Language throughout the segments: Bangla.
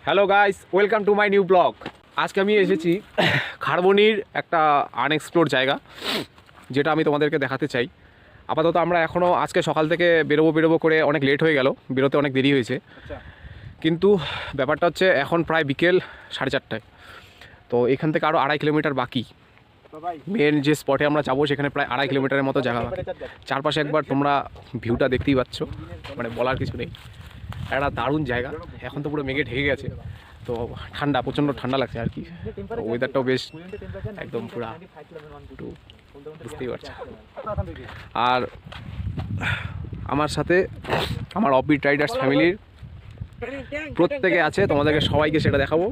Hello guys, welcome to my new blog. আজকে আমি এসেছি খারবনির একটা আনএক্সপ্লোর জায়গা, যেটা আমি তোমাদেরকে দেখাতে চাই। আপাতত আমরা এখনও আজকে সকাল থেকে বেরোবো করে অনেক লেট হয়ে গেল, বেরোতে অনেক দেরি হয়েছে। কিন্তু ব্যাপারটা হচ্ছে এখন প্রায় বিকেল 4:30। তো এখান থেকে আরও 2.5 কিলোমিটার বাকি। মেন যে স্পটে আমরা যাবো সেখানে প্রায় 2.5 কিলোমিটারের মতো জায়গা বাকি। চারপাশে একবার তোমরা ভিউটা দেখতেই পাচ্ছ, মানে বলার কিছু নেই। একটা দারুণ জায়গা। এখন তো পুরো মেঘে ঢেকে গেছে, তো ঠান্ডা, প্রচণ্ড ঠান্ডা লাগছে আর কি। ওয়েদারটাও বেশ একদম পুরা একটু বুঝতেই পারছি। আর আমার সাথে আমার অফবিট রাইডার্স ফ্যামিলির প্রত্যেকে আছে, তোমাদেরকে সবাইকে সেটা দেখাবো।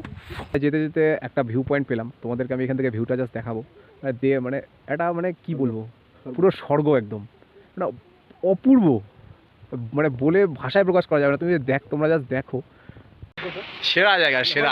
যেতে যেতে একটা ভিউ পয়েন্ট পেলাম, তোমাদেরকে আমি এখান থেকে ভিউটা জাস্ট দেখাবো। মানে এটা মানে কি বলবো, পুরো স্বর্গ একদম, মানে অপূর্ব, মানে বলে ভাষায় প্রকাশ করা যাবে না। তুমি তোমরা জাস্ট দেখো, সেরা জায়গা, সেরা।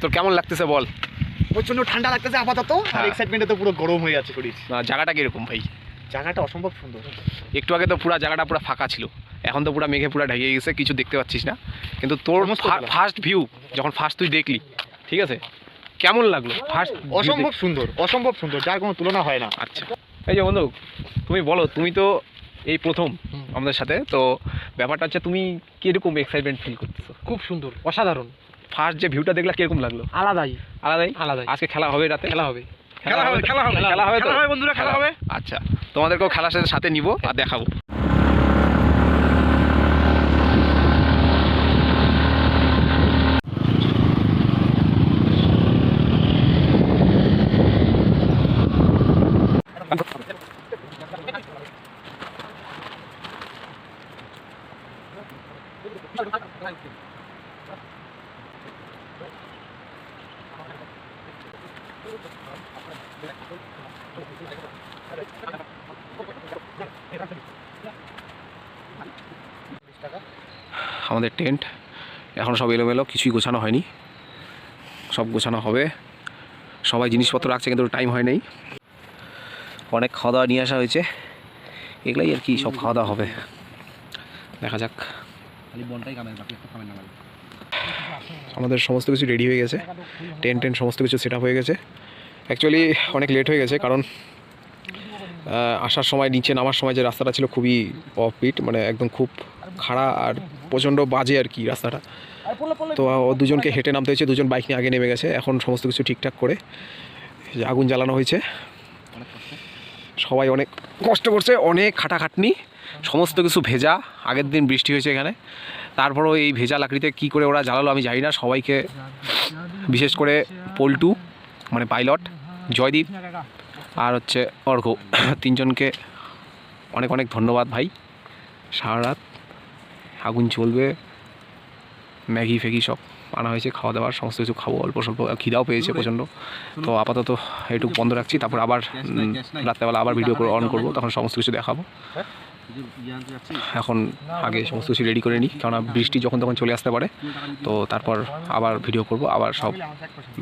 তোর কেমন লাগতেছে বল? প্রচন্ড ঠান্ডা লাগতেছে আপাতত, আর এক্সাইটমেন্টে তো পুরো গরম হয়ে যাচ্ছে শরীর। জায়গাটা কিরকম ভাই? জায়গাটা অসম্ভব সুন্দর। একটু আগে তো পুরো জায়গাটা পুরো ফাঁকা ছিল, এখন তো পুরো মেঘে পুরো ঢেকে গেছে, কিছু দেখতে পাচ্ছিস না। কিন্তু তোর ফার্স্ট ভিউ যখন তুই দেখলি, ঠিক আছে, কেমন লাগলো ফার্স্ট? অসম্ভব সুন্দর, অসম্ভব সুন্দর, যার কোনো তুলনা হয় না। আচ্ছা, এই যে বন্ধু, তুমি বলো, তুমি তো এই প্রথম আমাদের সাথে, তো ব্যাপারটা হচ্ছে তুমি কিরকম এক্সাইটমেন্ট ফিল করতেছো? খুব সুন্দর, অসাধারণ। ফার্স্ট যে ভিউটা দেখলা কিরকম লাগলো? আলাদাই। আজকে খেলা হবে, রাতে খেলা হবে বন্ধুরা, খেলা হবে। আচ্ছা, তোমাদেরকেও খেলার সাথে নিব আর দেখাবো। আমাদের টেন্ট এখন সব এলোমেলো, কিছুই গোছানো হয়নি, সব গোছানো হবে। সবাই জিনিসপত্র রাখছে, কিন্তু টাইম হয় নাই। অনেক খাওয়া দাওয়া নিয়ে আসা হয়েছে, এগুলাই আর কি, সব খাওয়া দাওয়া হবে, দেখা যাক। আমাদের সমস্ত কিছু রেডি হয়ে গেছে, টেন্ট সমস্ত কিছু সেট আপ হয়ে গেছে। অ্যাকচুয়ালি অনেক লেট হয়ে গেছে, কারণ আসার সময়, নিচে নামার সময় যে রাস্তাটা ছিল খুবই অফবিট, মানে একদম খুব খাড়া আর প্রচণ্ড বাজে আর কি রাস্তাটা। তো দুজনকে হেঁটে নামতে হয়েছে, দুজন বাইক নিয়ে আগে নেমে গেছে। এখন সমস্ত কিছু ঠিকঠাক করে আগুন জ্বালানো হয়েছে, সবাই অনেক কষ্ট করছে, অনেক খাটাখাটনি, সমস্ত কিছু ভেজা। আগের দিন বৃষ্টি হয়েছে এখানে, তারপরও এই ভেজা লাকড়িতে কী করে ওরা জ্বালালো আমি জানি না। সবাইকে, বিশেষ করে পল্টু মানে পাইলট, জয়দীপ আর হচ্ছে অর্ঘ, তিনজনকে অনেক অনেক ধন্যবাদ ভাই। সারা রাত আগুন চলবে, ম্যাগি ফ্যাগি সব আনা হয়েছে, খাওয়া দাওয়ার সমস্ত কিছু খাবো, অল্প স্বল্প, খিদাও পেয়েছে প্রচণ্ড। তো আপাতত একটু বন্ধ রাখছি, তারপর আবার রাত্রেবেলা আবার ভিডিও অন করবো, তখন সমস্ত কিছু দেখাবো। এখন আগে সমস্ত কিছু রেডি করে নিই, কেননা বৃষ্টি যখন তখন চলে আসতে পারে। তো তারপর আবার ভিডিও করব, আবার সব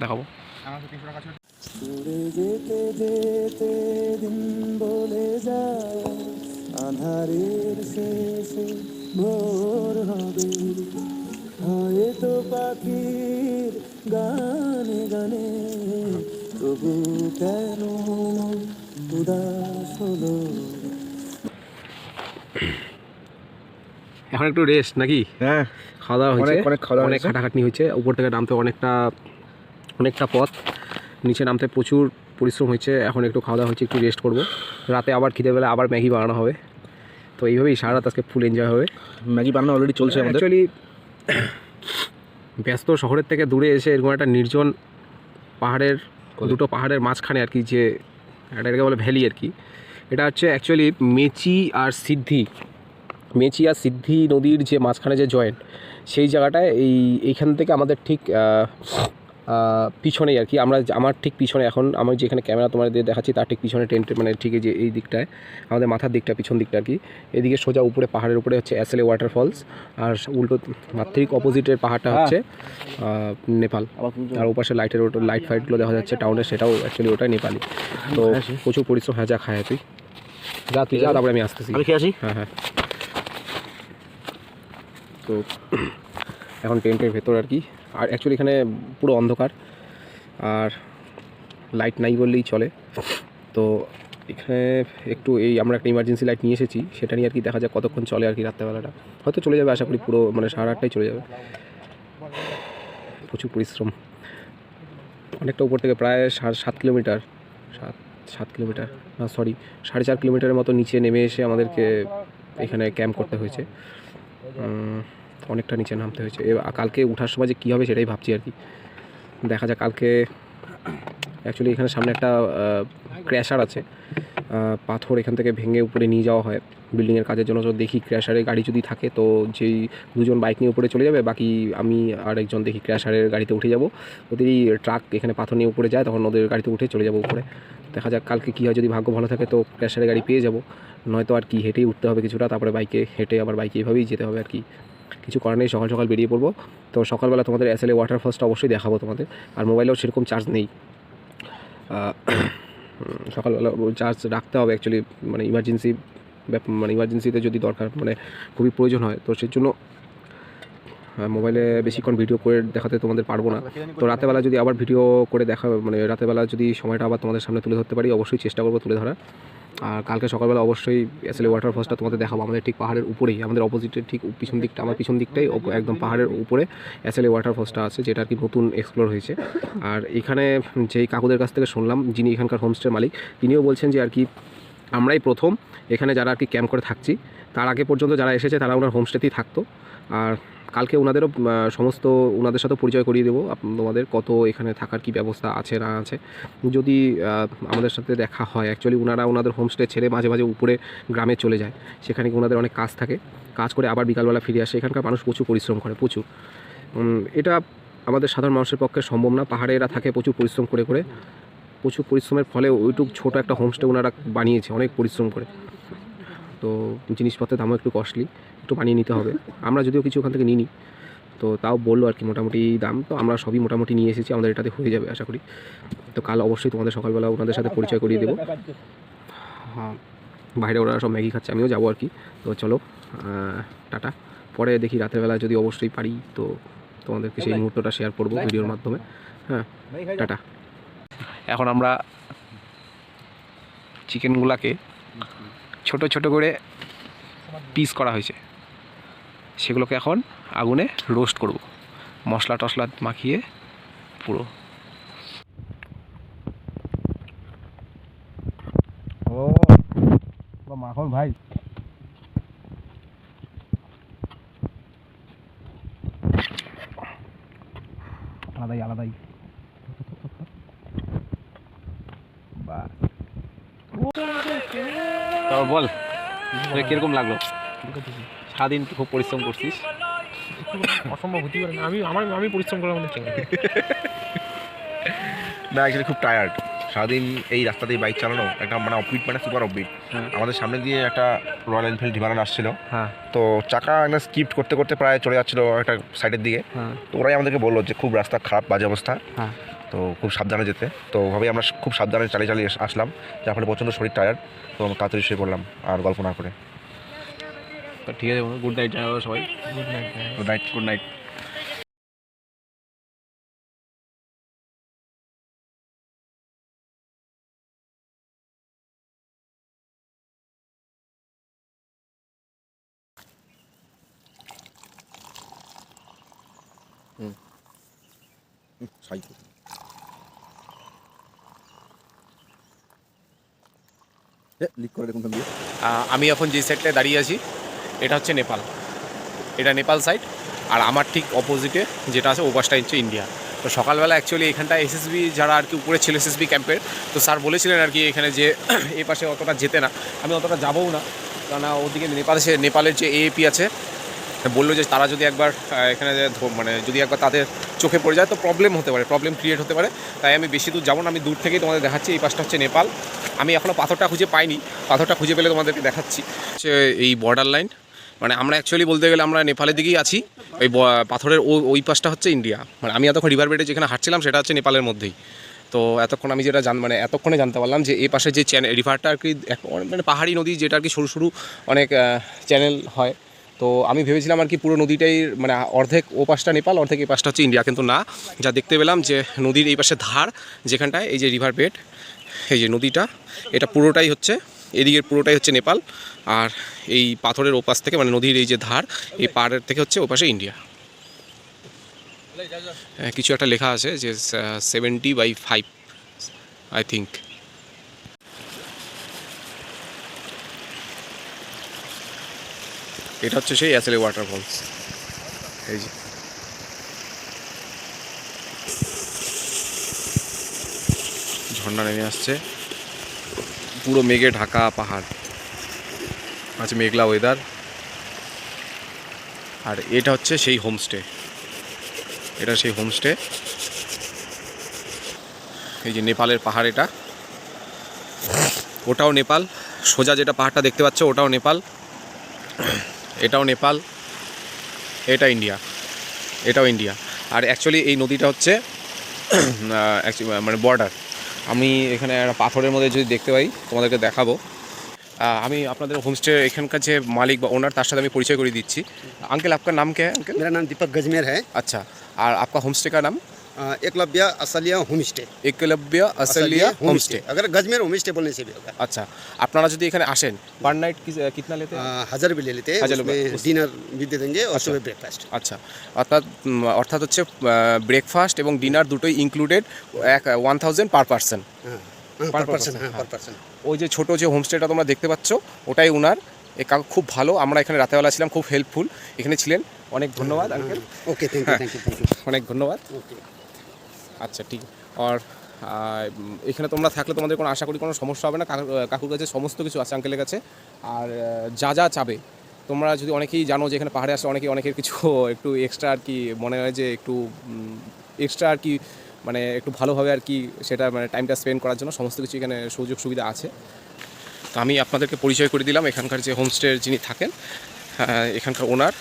দেখাবো। আধারের শেষে ভোর হবে, হয়তো পাখির গানে গানে, তবু কেন উদাস হলো। এখন একটু রেস্ট নাকি? হ্যাঁ, খাওয়া দাওয়া হয়েছে, অনেক খাটাখাটনি হয়েছে, উপর থেকে নামতে অনেকটা পথ, নিচে নামতে প্রচুর পরিশ্রম হয়েছে। এখন একটু খাওয়া দাওয়া হচ্ছে, একটু রেস্ট করবো, রাতে আবার খিদে পেলে আবার ম্যাগি বানানো হবে। তো এইভাবেই সারা রাত আজকে ফুল এনজয় হবে। ম্যাগি বানানো অলরেডি চলছে। অ্যাকচুয়ালি ব্যস্ত শহরের থেকে দূরে এসে এরকম একটা নির্জন পাহাড়ের, দুটো পাহাড়ের মাঝখানে আর কি, যে এটাকে বলে ভ্যালি আর কি, এটা হচ্ছে অ্যাকচুয়ালি মেচি আর সিদ্ধি নদীর যে মাঝখানে যে জয়েন্ট, সেই জায়গাটায় এইখান থেকে আমাদের ঠিক পিছনেই আর কি আমার ঠিক পিছনে এখন আমি যেখানে ক্যামেরা তোমাদের দেখাচ্ছি তার ঠিক পিছনে টেন্ট মানে ঠিক যে এই দিকটায় আমাদের মাথার দিকটা পিছন দিকটা আর কি এদিকে সোজা উপরে পাহাড়ের উপরে হচ্ছে অ্যাসেলে ওয়াটারফলস আর উল্টো ঠিক অপোজিটের পাহাড়টা হচ্ছে নেপাল আর ওপাশে লাইট ফাইটগুলো দেখা যাচ্ছে টাউনে সেটাও অ্যাকচুয়ালি ওটাই নেপালি তো প্রচুর পরিশ্রম যা খায় তুই যা তারপরে আমি আসতেছি হ্যাঁ তো এখন টেন্টের ভেতর আর কি আর অ্যাকচুয়ালি এখানে পুরো অন্ধকার আর লাইট নাই বললেই চলে তো এখানে একটু আমরা একটা ইমার্জেন্সি লাইট নিয়ে এসেছি সেটা নিয়ে আর কি দেখা যাক কতক্ষণ চলে আর কি রাত্রেবেলাটা হয়তো চলে যাবে আশা করি পুরো মানে 8:30টাই চলে যাবে প্রচুর পরিশ্রম অনেকটা উপর থেকে প্রায় 7 কিলোমিটার 7 কিলোমিটার না সরি 4.5 কিলোমিটারের মতো নিচে নেমে এসে আমাদেরকে এখানে ক্যাম্প করতে হয়েছে অনেকটা নিচে নামতে হয়েছে কালকে ওঠার সময় যে কী হবে সেটাই ভাবছি আর কি দেখা যাক কালকে অ্যাকচুয়ালি এখানে সামনে একটা ক্র্যাশার আছে পাথর এখান থেকে ভেঙে উপরে নিয়ে যাওয়া হয় বিল্ডিংয়ের কাজের জন্য তো দেখি ক্র্যাশারের গাড়ি যদি থাকে তো যেই দুজন বাইক নিয়ে উপরে চলে যাবে বাকি আমি আর একজন দেখি ক্র্যাশারের গাড়িতে উঠে যাব ওদেরই ট্রাক এখানে পাথর নিয়ে উপরে যায় তখন ওদের গাড়িতে উঠে চলে যাব উপরে দেখা যাক কালকে কী হয় যদি ভাগ্য ভালো থাকে তো ক্র্যাশারের গাড়ি পেয়ে যাব নয়তো আর কি হেঁটেই উঠতে হবে কিছুটা তারপরে বাইকে হেঁটে আবার বাইকে এভাবেই যেতে হবে আর কি কিছু করার নেই সকাল সকাল বেরিয়ে পড়বো তো সকালবেলা তোমাদের অ্যাসেলে ওয়াটারফলসটা অবশ্যই দেখাবো তোমাদের আর মোবাইলেও সেরকম চার্জ নেই সকালবেলা চার্জ রাখতে হবে অ্যাকচুয়ালি মানে ইমার্জেন্সিতে যদি দরকার মানে খুবই প্রয়োজন হয় তো সেই জন্য মোবাইলে বেশিক্ষণ ভিডিও করে দেখাতে তোমাদের পারবো না তো রাতেবেলা যদি আবার ভিডিও করে দেখা মানে রাতেবেলা যদি সময়টা আবার তোমাদের সামনে তুলে ধরতে পারি অবশ্যই চেষ্টা করবো তুলে ধরার আর কালকে সকালবেলা অবশ্যই অ্যাসেলে ওয়াটারফলসটা তোমাদের দেখাবো আমাদের ঠিক পাহাড়ের উপরেই আমাদের অপোজিটের ঠিক পিছন দিকটা আমার পিছন দিকটাই একদম পাহাড়ের উপরে অ্যাসেলে ওয়াটারফলসটা আছে যেটা আর কি নতুন এক্সপ্লোর হয়েছে আর এখানে যেই কাকুদের কাছ থেকে শুনলাম যিনি এখানকার হোমস্টের মালিক তিনিও বলছেন যে আর কি আমরাই প্রথম এখানে যারা আর কি ক্যাম্প করে থাকছি তার আগে পর্যন্ত যারা এসেছে তারা ওনার হোমস্টেতেই থাকতো আর কালকে ওনাদেরও ওনাদের সাথে পরিচয় করিয়ে দেবো তোমাদের কত এখানে থাকার কি ব্যবস্থা আছে না আছে যদি আমাদের সাথে দেখা হয় অ্যাকচুয়ালি ওনাদের হোমস্টে ছেড়ে মাঝে মাঝে উপরে গ্রামে চলে যায় সেখানে ওনাদের অনেক কাজ থাকে কাজ করে আবার বিকালবেলা ফিরে আসে এখানকার মানুষ প্রচুর পরিশ্রম করে প্রচুর এটা আমাদের সাধারণ মানুষের পক্ষে সম্ভব না পাহাড়ে এরা থাকে প্রচুর পরিশ্রম করে প্রচুর পরিশ্রমের ফলে ওইটুক ছোটো একটা হোমস্টে ওনারা বানিয়েছে অনেক পরিশ্রম করে তো জিনিসপত্রের দামও একটু কস্টলি একটু বানিয়ে নিতে হবে আমরা যদিও কিছু ওখান থেকে নিই তো তাও বললো আর কি মোটামুটি দাম তো আমরা সবই মোটামুটি নিয়ে এসেছি আমাদের এটাতে হয়ে যাবে আশা করি তো কাল অবশ্যই তোমাদের সকালবেলা ওনাদের সাথে পরিচয় করিয়ে দেবো হ্যাঁ বাইরে ওরা সব ম্যাগি খাচ্ছে আমিও যাবো আর কি তো চলো টাটা পরে দেখি রাতের বেলা যদি অবশ্যই পারি তো তোমাদেরকে সেই মুহূর্তটা শেয়ার করবো ভিডিওর মাধ্যমে হ্যাঁ টাটা এখন আমরা চিকেনগুলোকে ছোট ছোট করে পিস করা হয়েছে সেগুলোকে এখন আগুনে রোস্ট করব মশলা টশলা মাখিয়ে পুরো ও মাখন ভাই আলাদাই বল কিরকম লাগলো সারাদিন খুব পরিশ্রম করছিস অসম্ভব হতে পারে না আমি পরিশ্রম করার মধ্যে চেঙ্গা না অ্যাকচুয়ালি খুব টায়ার্ড সারাদিন এই রাস্তা দিয়ে বাইক চালানো একটা মানে অফবিট মানে সুপার অফবিট আমাদের সামনে দিয়ে একটা রয়্যাল এনফিল্ড ডিমান্ড আসছিল তো চাকা একটা স্কিপ্ট করতে করতে প্রায় চলে যাচ্ছিলো একটা সাইডের দিকে তো ওরাই আমাদেরকে বললো যে খুব রাস্তা খারাপ বাজে অবস্থা তো খুব সাবধানে যেতে তো ওভাবেই আমরা খুব সাবধানে চালিয়ে আসলাম যার ফলে প্রচণ্ড শরীর টায়ার্ড তো আমরা তাড়াতাড়ি শুয়ে পড়লাম আর গল্প না করে ঠিক আছে গুড নাইট সবাই গুড নাইট আমি এখন যে সাইডটায় দাঁড়িয়ে আছি এটা হচ্ছে নেপাল এটা নেপাল সাইড আর আমার ঠিক অপোজিটে যেটা আছে ওপাশটা হচ্ছে ইন্ডিয়া তো সকালবেলা অ্যাকচুয়ালি এখানটা এসএসবি যারা আর কি উপরে ছিল এসএসবি ক্যাম্পের তো স্যার বলেছিলেন আর কি এখানে যে এই পাশে অতটা যেতে না আমি অতটা যাবও না কেননা ওদিকে নেপালের যে এএপি আছে বললো যে তারা যদি একবার এখানে মানে যদি একবার তাদের চোখে পড়ে যায় তো প্রবলেম হতে পারে, প্রবলেম ক্রিয়েট হতে পারে। তাই আমি বেশি দূর যাবো না, আমি দূর থেকেই তোমাদের দেখাচ্ছি। এই পাশটা হচ্ছে নেপাল। আমি এখনও পাথরটা খুঁজে পাইনি, পাথরটা খুঁজে পেলে তোমাদেরকে দেখাচ্ছি। হচ্ছে এই বর্ডার লাইন, মানে আমরা অ্যাকচুয়ালি বলতে গেলে আমরা নেপালের দিকেই আছি। ওই পাথরের ওই পাশটা হচ্ছে ইন্ডিয়া। মানে আমি এতক্ষণ রিভার বেডে যেখানে হাঁটছিলাম সেটা হচ্ছে নেপালের মধ্যেই। তো এতক্ষণ আমি যেটা মানে এতক্ষণে জানতে পারলাম যে এই পাশে যে রিভারটা আর কি মানে পাহাড়ি নদী, যেটা আর কি সরু সরু অনেক চ্যানেল হয়। তো আমি ভেবেছিলাম আর কি পুরো নদীটাই মানে অর্ধেক ও পাশটা নেপাল, অর্ধেক এই পাশটা হচ্ছে ইন্ডিয়া, কিন্তু না, যা দেখতে পেলাম যে নদীর এই পাশে ধার যেখানটায় এই যে রিভার বেড, এই যে নদীটা, এটা পুরোটাই হচ্ছে এদিকের পুরোটাই হচ্ছে নেপাল। আর এই পাথরের ওপাশ থেকে মানে নদীর এই যে ধার, এই পাড়ের থেকে হচ্ছে ওপাশে ইন্ডিয়া। কিছু একটা লেখা আছে যে 70/5 আই থিঙ্ক। এটা হচ্ছে সেই অ্যাসেলে ওয়াটারফলস। এই যে ঝর্ণা নেমে আসছে, পুরো মেঘে ঢাকা পাহাড়, আছে মেঘলা ওয়েদার। আর এটা হচ্ছে সেই হোমস্টে, এটা সেই হোমস্টে। এই যে নেপালের পাহাড়, এটা ওটাও নেপাল, সোজা যেটা পাহাড়টা দেখতে পাচ্ছ ওটাও নেপাল, এটাও নেপাল, এটা ইন্ডিয়া, এটাও ইন্ডিয়া। আর অ্যাকচুয়ালি এই নদীটা হচ্ছে মানে বর্ডার। আমি এখানে একটা পাথরের মধ্যে যদি দেখতে পাই তোমাদেরকে দেখাবো। আমি আপনাদের হোমস্টে এখানকার যে মালিক বা ওনার, তার সাথে আমি পরিচয় করে দিচ্ছি। अंकल आपका नाम क्या है अंकल? मेरा नाम दीपक गजमेर है। अच्छा, और आपका होमस्टे का नाम? Eklavya Asaliya homestay. Eklavya Asaliya homestay. अगर गजमेर होम स्टे बोलने से भी होगा। अच्छा, আপনারা যদি এখানে আসেন पर नाइट कितना लेते हैं? 1000 भी ले लेते हैं, उसमें डिनर भी दे देंगे और सुबह ब्रेकफास्ट। আচ্ছা, অর্থাৎ হচ্ছে ব্রেকফাস্ট এবং ডিনার দুটোই ইনক্লুডেড, 1000 পার পারসন। पर पर्सन, हाँ पर पर्सन। ওই যে ছোটো যে হোমস্টেটা তোমরা দেখতে পাচ্ছ ওটাই ওনার। এ কাকু খুব ভালো, আমরা এখানে রাতেবেলা ছিলাম, খুব হেল্পফুল এখানে ছিলেন। অনেক ধন্যবাদ uncle. Okay, thank you thank you thank you. অনেক ধন্যবাদ। ओके। আচ্ছা ঠিক। আর এখানে তোমরা থাকলে তোমাদের কোনো আশা করি কোনো সমস্যা হবে না। কাকুর কাছে সমস্ত কিছু আছে, আঙ্কেলের কাছে। আর যা যা চাবে তোমরা যদি, অনেকেই জানো যে এখানে পাহাড়ে আসলে অনেকের কিছু একটু এক্সট্রা আর কি মনে হয় যে একটু এক্সট্রা আর কি, মানে একটু ভালোভাবে আর কি সেটা মানে টাইমটা স্পেন্ড করার জন্য সমস্ত কিছু এখানে সুযোগ সুবিধা আছে। তো আমি আপনাদেরকে পরিচয় করে দিলাম এখানকার যে হোমস্টের যিনি থাকেন, এখানকার ওনার।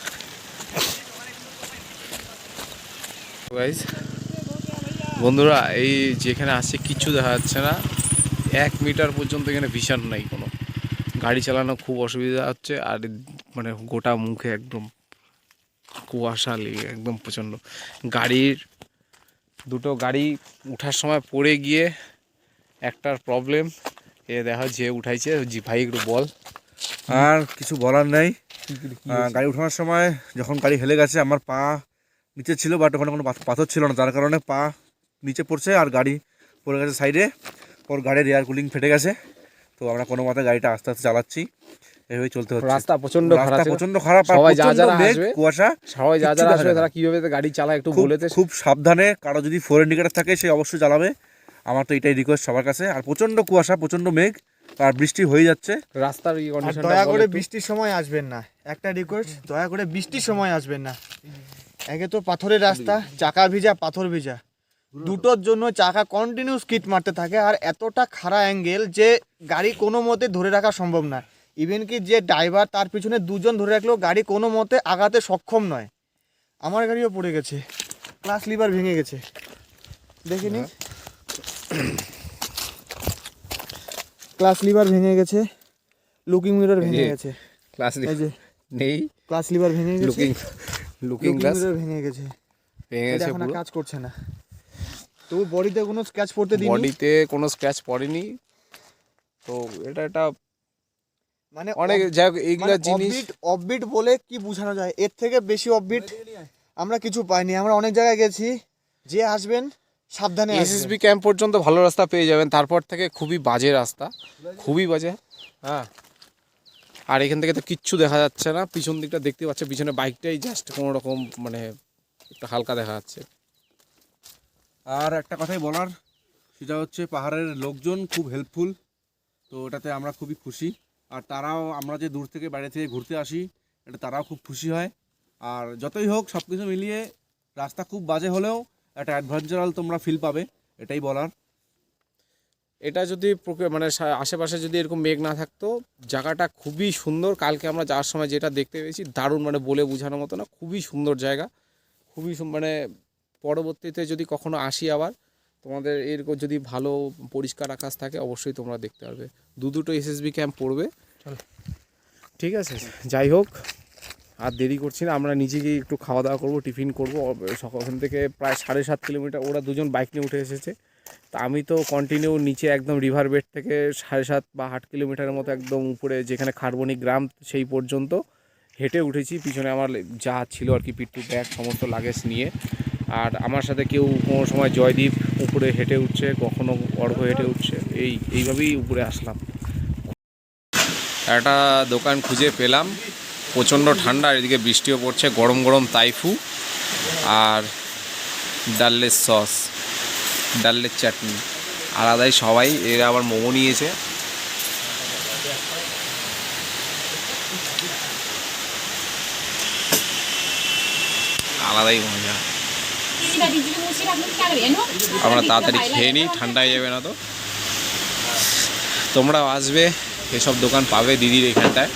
বন্ধুরা, এই যেখানে আসছে কিচ্ছু দেখা যাচ্ছে না, 1 মিটার পর্যন্ত এখানে ভিশন নাই কোনো, গাড়ি চালানো খুব অসুবিধা হচ্ছে। আর মানে গোটা মুখে একদম কুয়াশা লেগে একদম প্রচণ্ড। দুটো গাড়ি উঠার সময় পড়ে গিয়ে একটার প্রবলেম, এ দেখা যে উঠাইছে। জি ভাই একটু বল। আর কিছু বলার নেই। গাড়ি উঠানোর সময় যখন গাড়ি হেলে গেছে, আমার পা নিচে ছিল, বাট ওখানে কোনো পাথর ছিল না, যার কারণে পা নিচে পড়ছে আর গাড়ি পড়ে গেছে সাইডে। ওর গাড়ির এয়ার কুলিং ফেটে গেছে। তো আমরা কোনো মতে গাড়িটা আস্তে আস্তে চালাচ্ছি, এইভাবে চলতে হচ্ছে। রাস্তা প্রচন্ড খারাপ, সবাই যারা আসবে, কুয়াশা, সবাই যারা আসবে তারা কিভাবে গাড়ি চালায় একটু বলেতে। খুব সাবধানে, কারো যদি 4 ইন্ডিকেটার থাকে সে অবশ্যই চালাবে। আমার তো এটাই রিকোয়েস্ট সবার কাছে। আর প্রচন্ড কুয়াশা, প্রচন্ড মেঘ, আর বৃষ্টি হয়ে যাচ্ছে রাস্তার কন্ডিশনটা। দয়া করে বৃষ্টির সময় আসবেন না, একটা রিকোয়েস্ট, দয়া করে বৃষ্টির সময় আসবেন না। একে তো পাথরের রাস্তা, চাকা ভিজা পাথর ভিজা, দুটোর জন্য চাকা কন্টিনিউ স্কিড মারতে থাকে। আর এতটা খাড়া অ্যাঙ্গেল যে গাড়ি কোনো মতে ধরে রাখা সম্ভব না। ইভেন কি যে ড্রাইভার, তার পিছনে দুজন ধরে রাখলেও গাড়ি কোনো মতে আগাতে সক্ষম নয়। আমার গাড়িও পড়ে গেছে, ক্লাস লিভার ভেঙে গেছে, দেখিনি, ক্লাস লিভার ভেঙে গেছে, লুকিং মিরর ভেঙে গেছে, ক্লাস নেই, ক্লাস লিভার ভেঙে গেছে, লুকিং গ্লাস মিরর ভেঙে গেছে, এখন আর কাজ করছে না। তবু বডিতে কোনো স্ক্র্যাচ পড়তে দিইনি, বডিতে কোনো স্ক্র্যাচ পড়েনি। তো এটা মানে অনেক এইগুলা জিনিস অফবিট বলে কি বোঝানো যায়, এর থেকে বেশি অফবিট আমরা কিছু পাইনি। আমরা অনেক জায়গায় গেছি, যে আসবেন সাবধানে আসবেন। এসএসবি ক্যাম্প পর্যন্ত ভালো রাস্তা পেয়ে যাবেন, তারপর থেকে খুবই বাজে রাস্তা, খুবই বাজে। হ্যাঁ, আর এখান থেকে তো কিচ্ছু দেখা যাচ্ছে না। পিছন দিকটা দেখতে পাচ্ছে, পিছনে বাইকটাই জাস্ট কোনো রকম মানে একটু হালকা দেখা যাচ্ছে। আর একটা কথাই বলার, সেটা হচ্ছে পাহাড়ের লোকজন খুব হেল্পফুল, তো ওটাতে আমরা খুবই খুশি। আর তারাও, আমরা যে দূর থেকে বাইরে থেকে ঘুরতে আসি, এটা তারাও খুব খুশি হয়। আর যতই হোক সব কিছু মিলিয়ে রাস্তা খুব বাজে হলেও একটা অ্যাডভেঞ্চারাল তোমরা ফিল পাবে, এটাই বলার। এটা যদি মানে আশেপাশে যদি এরকম মেঘ না থাকতো, জায়গাটা খুবই সুন্দর। কালকে আমরা যাওয়ার সময় যেটা দেখতে পেয়েছি দারুণ, মানে বলে বোঝানোর মতো না, খুবই সুন্দর জায়গা, খুবই মানে পরবর্তীতে যদি কখনো আসি আবার তোমাদের এরকম যদি ভালো পরিষ্কার আকাশ থাকে অবশ্যই তোমরা দেখতে পারবে। দুটো এসএসবি ক্যাম্প পড়বে। ঠিক আছে, যাই হোক আর দেরি করছি না, আমরা নিজে গিয়ে একটু খাওয়া দাওয়া করবো, টিফিন করবো। ওখান থেকে প্রায় 7.5 কিলোমিটার, ওরা দুজন বাইক নিয়ে উঠে এসেছে, তা আমি তো কন্টিনিউ নিচে একদম রিভার বেড থেকে 7.5 বা 8 কিলোমিটারের মতো একদম উপরে যেখানে খারবনি গ্রাম সেই পর্যন্ত হেঁটে উঠেছি। পিছনে আমার যা ছিল আর কি, পিট্টু ব্যাগ সমস্ত লাগেজ নিয়ে। আর আমার সাথে কেউ কোনো সময় জয়দীপ উপরে হেঁটে উঠছে, কখনো অর্ঘ্য হেঁটে উঠছে, এইভাবেই উপরে আসলাম। একটা দোকান খুঁজে পেলাম, প্রচণ্ড ঠান্ডা, এদিকে বৃষ্টিও পড়ছে, গরম গরম তাইফু আর ডালের সস, ডালের চাটনি আলাদাই। সবাই এরা আবার মোমো নিয়েছে। আলাদাই মজা। আমরা তাড়াতাড়ি খেয়ে নিই, ঠান্ডা হয়ে যাবে না তো। তোমরাও আসবে, এসব দোকান পাবে দিদির এখানটায়।